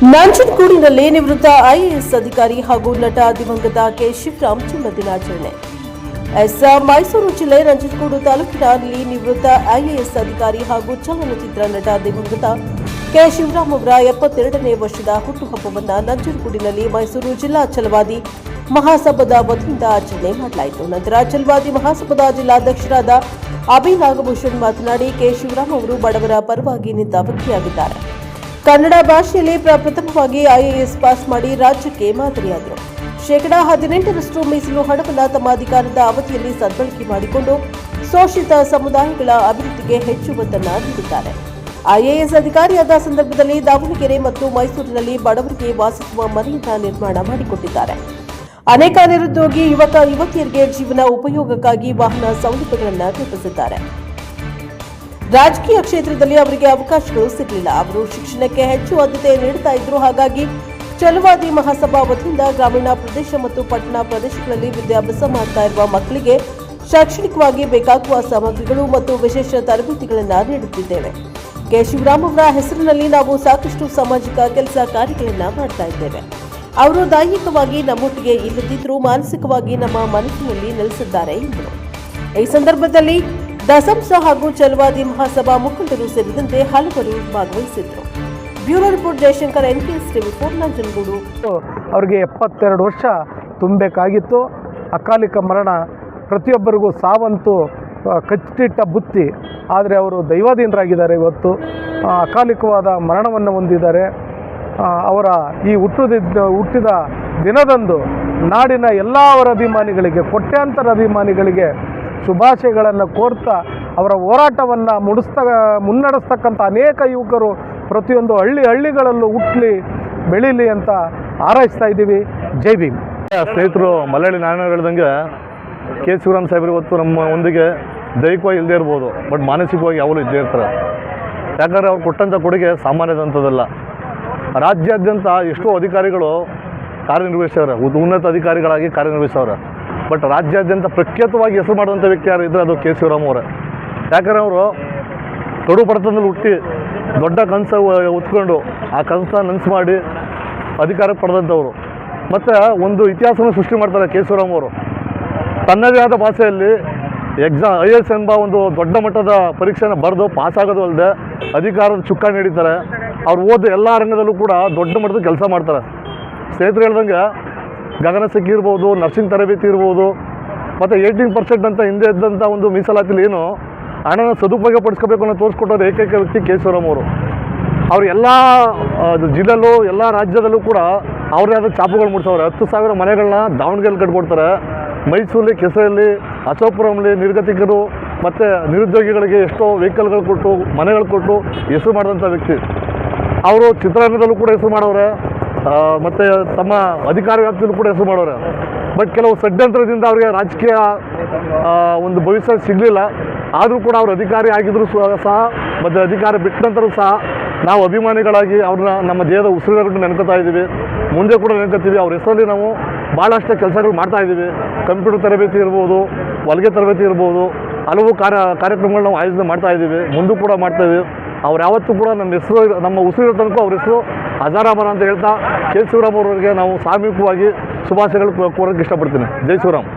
ನಂಜನಗೂಡಿನಲ್ಲಿ ನಿವೃತ್ತ ಐಎಎಸ್ ಅಧಿಕಾರಿ ಹಾಗೂ ನಟ ದಿವಂಗತ ಕೆ ಶಿವರಾಮ್ ಜನ್ಮ ದಿನಾಚರಣೆ. ಮೈಸೂರು ಜಿಲ್ಲೆ ನಂಜನಗೂಡು ತಾಲೂಕಿನಲ್ಲಿ ನಿವೃತ್ತ ಐಎಎಸ್ ಅಧಿಕಾರಿ ಹಾಗೂ ಚಲನಚಿತ್ರ ನಟ ದಿವಂಗತ ಕೆ ಶಿವರಾಮ್ ಅವರ 72ನೇ ವರ್ಷದ ಹುಟ್ಟುಹಬ್ಬವನ್ನು ನಂಜನಗೂಡಿನಲ್ಲಿ ಮೈಸೂರು ಜಿಲ್ಲಾ ಛಲವಾದಿ ಮಹಾಸಭಾದ ವತಿಯಿಂದ ಆಚರಣೆ ಮಾಡಲಾಯಿತು. ನಂತರ ಛಲವಾದಿ ಮಹಾಸಭಾದ ಜಿಲ್ಲಾಧ್ಯಕ್ಷರಾದ ಅಭಿ ನಾಗಭೂಷಣ್ ಮಾತನಾಡಿ, ಕೆ ಶಿವರಾಮ್ ಅವರು ಬಡವರ ಪರವಾಗಿ ನಿಂತ ವ್ಯಕ್ತಿಯಾಗಿದ್ದಾರೆ. ಕನ್ನಡ ಭಾಷೆಯಲ್ಲಿ ಪ್ರಪ್ರಥಮವಾಗಿ ಐಎಎಸ್ ಪಾಸ್ ಮಾಡಿ ರಾಜ್ಯಕ್ಕೆ ಮಾದರಿಯಾದರು. 18% ಮೀಸಲು ಹಣವನ್ನು ತಮ್ಮ ಅಧಿಕಾರದ ಅವಧಿಯಲ್ಲಿ ಸದ್ಬಳಕೆ ಮಾಡಿಕೊಂಡು ಶೋಷಿತ ಸಮುದಾಯಗಳ ಅಭಿವೃದ್ಧಿಗೆ ಹೆಚ್ಚು ಒತ್ತನ್ನು ನೀಡಿದ್ದಾರೆ. ಐಎಎಸ್ ಅಧಿಕಾರಿಯಾದ ಸಂದರ್ಭದಲ್ಲಿ ದಾವಣಗೆರೆ ಮತ್ತು ಮೈಸೂರಿನಲ್ಲಿ ಬಡವರಿಗೆ ವಾಸಿಸುವ ಮನೆಯನ್ನು ನಿರ್ಮಾಣ ಮಾಡಿಕೊಟ್ಟಿದ್ದಾರೆ. ಅನೇಕ ನಿರುದ್ಯೋಗಿ ಯುವಕ ಯುವತಿಯರಿಗೆ ಜೀವನ ಉಪಯೋಗಕ್ಕಾಗಿ ವಾಹನ ಸೌಲಭ್ಯಗಳನ್ನು ಕಲ್ಪಿಸಿದ್ದಾರೆ. ರಾಜಕೀಯ ಕ್ಷೇತ್ರದಲ್ಲಿ ಅವರಿಗೆ ಅವಕಾಶಗಳು ಸಿಗಲಿಲ್ಲ. ಅವರು ಶಿಕ್ಷಣಕ್ಕೆ ಹೆಚ್ಚು ಆದ್ಯತೆ ನೀಡುತ್ತಾ ಇದ್ರು. ಹಾಗಾಗಿ ಛಲವಾದಿ ಮಹಾಸಭಾ ವತಿಯಿಂದ ಗ್ರಾಮೀಣ ಪ್ರದೇಶ ಮತ್ತು ಪಟ್ಟಣ ಪ್ರದೇಶಗಳಲ್ಲಿ ವಿದ್ಯಾಭ್ಯಾಸ ಮಾಡ್ತಾ ಇರುವ ಮಕ್ಕಳಿಗೆ ಶೈಕ್ಷಣಿಕವಾಗಿ ಬೇಕಾಗುವ ಸಾಮಗ್ರಿಗಳು ಮತ್ತು ವಿಶೇಷ ತರಬೇತಿಗಳನ್ನು ನೀಡುತ್ತಿದ್ದೇವೆ. ಕೆ ಶಿವರಾಮ್ ಅವರ ಹೆಸರಿನಲ್ಲಿ ನಾವು ಸಾಕಷ್ಟು ಸಾಮಾಜಿಕ ಕೆಲಸ ಕಾರ್ಯಗಳನ್ನು ಮಾಡ್ತಾ ಇದ್ದೇವೆ. ಅವರು ದೈಹಿಕವಾಗಿ ನಮ್ಮೊಟ್ಟಿಗೆ ಇಲ್ಲದಿದ್ದರೂ ಮಾನಸಿಕವಾಗಿ ನಮ್ಮ ಮನಸ್ಸಿನಲ್ಲಿ ನೆಲೆಸಿದ್ದಾರೆ ಎಂದರು. ಈ ಸಂದರ್ಭದಲ್ಲಿ ದಸಂಸ ಹಾಗೂ ಛಲವಾದಿ ಮಹಾಸಭಾ ಮುಖಂಡರು ಸೇರಿದಂತೆ ಹಲವರು ಭಾಗವಹಿಸಿದ್ರು. Bureau report Jayashankar, NKS TV4 Nanjangud. ಅವರಿಗೆ 72 ವರ್ಷ ತುಂಬಬೇಕಾಗಿತ್ತು. ಅಕಾಲಿಕ ಮರಣ ಪ್ರತಿಯೊಬ್ಬರಿಗೂ ಸಾವಂತೂ ಕಚ್ಚಿಟ್ಟ ಬುತ್ತಿ. ಆದರೆ ಅವರು ದೈವಾಧೀನರಾಗಿದ್ದಾರೆ. ಇವತ್ತು ಅಕಾಲಿಕವಾದ ಮರಣವನ್ನು ಹೊಂದಿದ್ದಾರೆ. ಅವರ ಈ ಹುಟ್ಟಿದ ದಿನದಂದು ನಾಡಿನ ಎಲ್ಲ ಅವರ ಅಭಿಮಾನಿಗಳಿಗೆ, ಕೋಟ್ಯಾಂತರ ಅಭಿಮಾನಿಗಳಿಗೆ ಶುಭಾಶಯಗಳನ್ನು ಕೋರ್ತಾ ಅವರ ಹೋರಾಟವನ್ನು ಮುನ್ನಡೆಸ್ತಕ್ಕಂಥ ಅನೇಕ ಯುವಕರು ಪ್ರತಿಯೊಂದು ಹಳ್ಳಿಗಳಲ್ಲೂ ಹುಟ್ಟಲಿ ಬೆಳೀಲಿ ಅಂತ ಹಾರೈಸ್ತಾ ಇದ್ದೀವಿ. ಜೈ ಭೀಮ್. ಸ್ನೇಹಿತರು, ಮಲಯಾಳಿ ನಾಯಕರು ಹೇಳ್ದಂಗೆ ಕೆ ಶಿವರಾಮ್ ಸಾಹೇಬರು ಇವತ್ತು ನಮ್ಮ ಒಂದಿಗೆ ದೈಹಿಕವಾಗಿ ಇಲ್ಲದೇ ಇರ್ಬೋದು, ಬಟ್ ಮಾನಸಿಕವಾಗಿ ಯಾವಾಗಲೂ ಇದ್ದೇ ಇರ್ತಾರೆ. ಯಾಕಂದರೆ ಅವ್ರು ಕೊಟ್ಟಂಥ ಕೊಡುಗೆ ಸಾಮಾನ್ಯದಂಥದ್ದಲ್ಲ. ರಾಜ್ಯಾದ್ಯಂತ ಎಷ್ಟೋ ಅಧಿಕಾರಿಗಳು ಕಾರ್ಯನಿರ್ವಹಿಸವ್ರೆ, ಉನ್ನತ ಅಧಿಕಾರಿಗಳಾಗಿ ಕಾರ್ಯನಿರ್ವಹಿಸವ್ರೆ. ಬಟ್ ರಾಜ್ಯಾದ್ಯಂತ ಪ್ರಖ್ಯಾತವಾಗಿ ಹೆಸರು ಮಾಡುವಂಥ ವ್ಯಕ್ತಿ ಯಾರು ಇದ್ದರೆ ಅದು ಕೆ ಶಿವರಾಮ್ ಅವರೇ. ಯಾಕಂದರೆ ಅವರು ಕಡು ಬಡತನದಲ್ಲಿ ಹುಟ್ಟಿ ದೊಡ್ಡ ಕನಸು ಹೊತ್ಕೊಂಡು ಆ ಕನಸನ್ನು ನನಸು ಮಾಡಿ ಅಧಿಕಾರ ಪಡೆದಂಥವ್ರು. ಮತ್ತು ಒಂದು ಇತಿಹಾಸವನ್ನು ಸೃಷ್ಟಿ ಮಾಡ್ತಾರೆ ಕೆ ಶಿವರಾಮ್ ಅವರು. ತನ್ನದೇ ಆದ ಭಾಷೆಯಲ್ಲಿ IAS ಎಂಬ ಒಂದು ದೊಡ್ಡ ಮಟ್ಟದ ಪರೀಕ್ಷೆಯನ್ನು ಬರೆದು ಪಾಸಾಗೋದು ಅಲ್ಲದೆ ಅಧಿಕಾರದ ಚುಕ್ಕಾಣಿ ಹಿಡಿತಾರೆ. ಅವ್ರು ಓದಿ ಎಲ್ಲ ರಂಗದಲ್ಲೂ ಕೂಡ ದೊಡ್ಡ ಮಟ್ಟದ ಕೆಲಸ ಮಾಡ್ತಾರೆ. ಸ್ನೇಹಿತರು ಹೇಳ್ದಂಗೆ ಗಗನಚುಕ್ಕಿ ಇರ್ಬೋದು, ನರ್ಸಿಂಗ್ ತರಬೇತಿ ಇರ್ಬೋದು, ಮತ್ತು 18% ಅಂತ ಹಿಂದೆ ಇದ್ದಂಥ ಒಂದು ಮೀಸಲಾತಿಲಿ ಏನು ಹಣನ ಸದುಪಯೋಗ ಪಡಿಸ್ಕೋಬೇಕು ಅನ್ನೋ ತೋರಿಸ್ಕೊಟ್ಟೋರು ಏಕೈಕ ವ್ಯಕ್ತಿ ಕೆ ಶಿವರಾಮ್ ಅವರು. ಅವ್ರು ಎಲ್ಲ ಜಿಲ್ಲೆಯಲ್ಲೂ ಎಲ್ಲ ರಾಜ್ಯದಲ್ಲೂ ಕೂಡ ಅವ್ರದೇ ಆದ ಛಾಪುಗಳು ಮೂಡಿಸವ್ರೆ. 10,000 ಮನೆಗಳನ್ನ ದಾವಣಗೆರೆಯಲ್ಲಿ ಕಟ್ಕೊಡ್ತಾರೆ. ಮೈಸೂರಲ್ಲಿ, ಕೆಸರಲ್ಲಿ, ಅಶೋಕಪುರಂಲಿ ನಿರ್ಗತಿಕರು ಮತ್ತು ನಿರುದ್ಯೋಗಿಗಳಿಗೆ ಎಷ್ಟೋ ವೆಹಿಕಲ್ಗಳು ಕೊಟ್ಟು, ಮನೆಗಳು ಕೊಟ್ಟು ಹೆಸರು ಮಾಡಿದಂಥ ವ್ಯಕ್ತಿ ಅವರು. ಚಿತ್ರರಂಗದಲ್ಲೂ ಕೂಡ ಹೆಸರು ಮಾಡೋರೆ, ಮತ್ತು ತಮ್ಮ ಅಧಿಕಾರ ವ್ಯಾಪ್ತಿಯಲ್ಲೂ ಕೂಡ ಹೆಸರು ಮಾಡೋರೆ. ಬಟ್ ಕೆಲವು ಷಡ್ಯಂತ್ರದಿಂದ ಅವರಿಗೆ ರಾಜಕೀಯ ಒಂದು ಭವಿಷ್ಯ ಸಿಗಲಿಲ್ಲ. ಆದರೂ ಕೂಡ ಅವರು ಅಧಿಕಾರಿ ಆಗಿದ್ದರೂ ಸಹ ಮತ್ತು ಅಧಿಕಾರ ಬಿಟ್ಟ ನಂತರ ಸಹ ನಾವು ಅಭಿಮಾನಿಗಳಾಗಿ ಅವ್ರನ್ನ ನಮ್ಮ ದೇಹದ ಉಸಿರುಗಳನ್ನು ನೆನ್ಕೋತಾ ಇದ್ದೀವಿ. ಮುಂದೆ ಕೂಡ ನೆನ್ಕೋತೀವಿ. ಅವ್ರ ಹೆಸರಲ್ಲಿ ನಾವು ಭಾಳಷ್ಟು ಕೆಲಸಗಳು ಮಾಡ್ತಾಯಿದ್ದೀವಿ. ಕಂಪ್ಯೂಟರ್ ತರಬೇತಿ ಇರ್ಬೋದು, ಹೊಲಿಗೆ ತರಬೇತಿ ಇರ್ಬೋದು, ಹಲವು ಕಾರ್ಯಕ್ರಮಗಳು ನಾವು ಆಯೋಜನೆ ಮಾಡ್ತಾಯಿದ್ದೀವಿ. ಮುಂದೂ ಕೂಡ ಮಾಡ್ತೇವೆ. ಅವ್ರು ಯಾವತ್ತೂ ಕೂಡ ನಮ್ಮ ಹೆಸರು, ನಮ್ಮ ಉಸಿರು ತನಕ ಅವ್ರ ಹೆಸರು ಅಜರಾಮರ ಅಂತ ಹೇಳ್ತಾ ಕೆ ಶಿವರಾಮ್ ಅವರಿಗೆ ನಾವು ಸಾಮೂಹಿಕವಾಗಿ ಶುಭಾಶಯಗಳು ಕೋರೋಕ್ಕೆ ಇಷ್ಟಪಡ್ತೀನಿ. ಜೈ ಶಿವರಾಮ್.